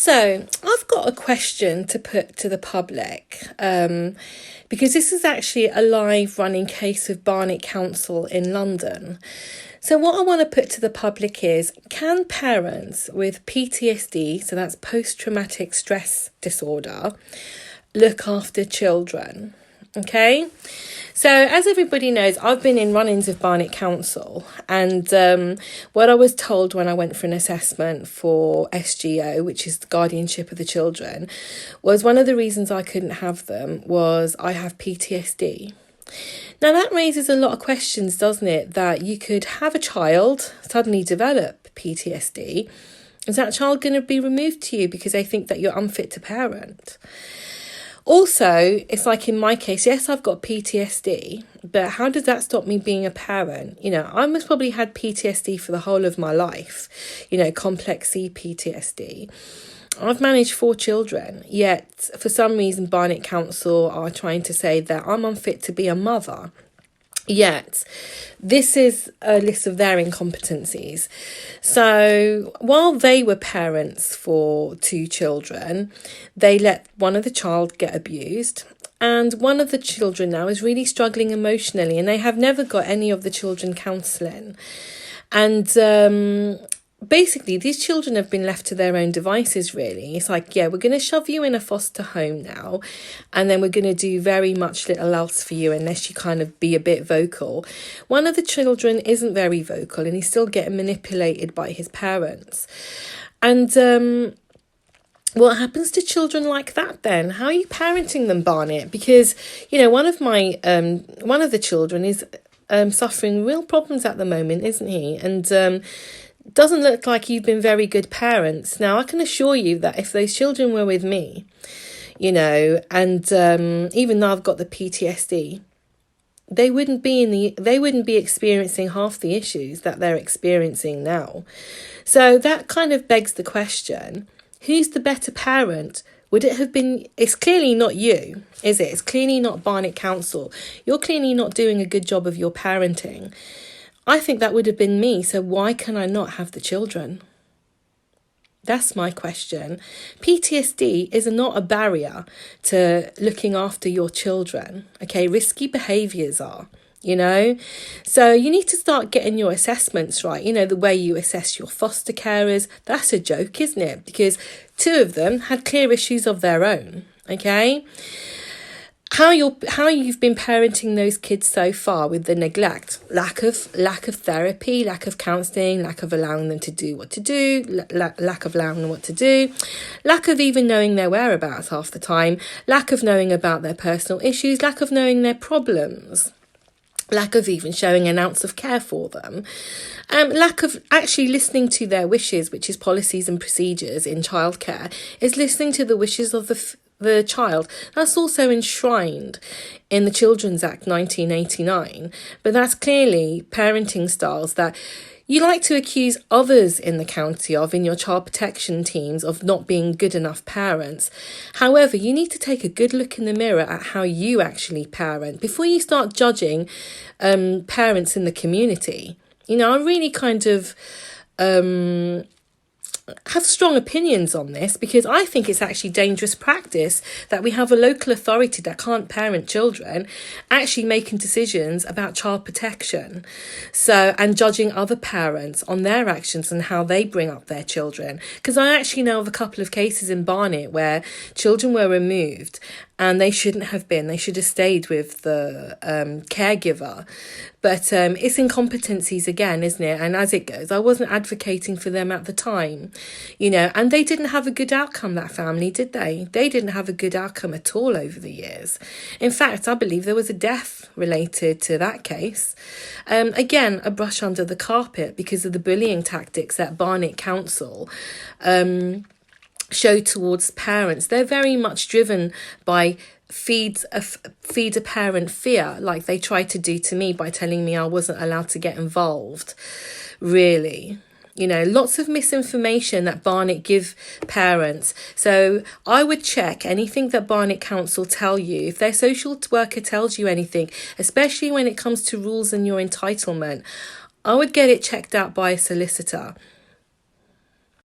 So I've got a question to put to the public, because this is actually a live running case with Barnet Council in London. So what I want to put to the public is, can parents with PTSD, so that's post-traumatic stress disorder, look after children? Okay, so as everybody knows, I've been in run-ins with Barnet Council, and what I was told when I went for an assessment for SGO, which is the guardianship of the children, was one of the reasons I couldn't have them was I have PTSD. Now that raises a lot of questions, doesn't it? That you could have a child suddenly develop PTSD. Is that child going to be removed to you because they think that you're unfit to parent? Also, it's like in my case, yes, I've got PTSD, but how does that stop me being a parent? You know, I most probably had PTSD for the whole of my life, complex C PTSD. I've managed 4 children, yet for some reason Barnet Council are trying to say that I'm unfit to be a mother. Yet, this is a list of their incompetencies. So, while they were parents for 2 children, they let one of the child get abused. And one of the children now is really struggling emotionally, and they have never got any of the children counselling. And basically, these children have been left to their own devices, really. It's like, yeah, we're going to shove you in a foster home now, and then we're going to do very much little else for you unless you kind of be a bit vocal. One of the children isn't very vocal, and he's still getting manipulated by his parents. And what happens to children like that then? How are you parenting them, Barnet? Because, one of the children is suffering real problems at the moment, isn't he? And doesn't look like you've been very good parents. Now, I can assure you that if those children were with me, and even though I've got the PTSD, they wouldn't be experiencing half the issues that they're experiencing now. So that kind of begs the question, who's the better parent? Would it have been... It's clearly not you, is it? It's clearly not Barnet Council. You're clearly not doing a good job of your parenting. I think that would have been me, so why can I not have the children? That's my question. PTSD is not a barrier to looking after your children, okay? Risky behaviours are, So you need to start getting your assessments right. The way you assess your foster carers, that's a joke, isn't it? Because 2 of them had clear issues of their own, okay? How you've been parenting those kids so far with the neglect, lack of therapy, lack of counselling, lack of allowing them to do what to do, lack of allowing them what to do, lack of even knowing their whereabouts half the time, lack of knowing about their personal issues, lack of knowing their problems, lack of even showing an ounce of care for them, lack of actually listening to their wishes, which is policies and procedures in childcare, is listening to the wishes of the child. That's also enshrined in the Children's Act 1989, but that's clearly parenting styles that you like to accuse others in the county of, in your child protection teams, of not being good enough parents. However, you need to take a good look in the mirror at how you actually parent before you start judging parents in the community. I really kind of have strong opinions on this, because I think it's actually dangerous practice that we have a local authority that can't parent children actually making decisions about child protection, and judging other parents on their actions and how they bring up their children. Because I actually know of a couple of cases in Barnet where children were removed and they shouldn't have been. They should have stayed with the caregiver. But it's incompetencies again, isn't it? And as it goes, I wasn't advocating for them at the time, and they didn't have a good outcome, that family, did they? They didn't have a good outcome at all over the years. In fact, I believe there was a death related to that case. Again, a brush under the carpet because of the bullying tactics that Barnet Council show towards parents. They're very much driven by feed a parent fear, like they tried to do to me by telling me I wasn't allowed to get involved. Really, lots of misinformation that Barnet give parents. So I would check anything that Barnet Council tell you. If their social worker tells you anything, especially when it comes to rules and your entitlement, I would get it checked out by a solicitor.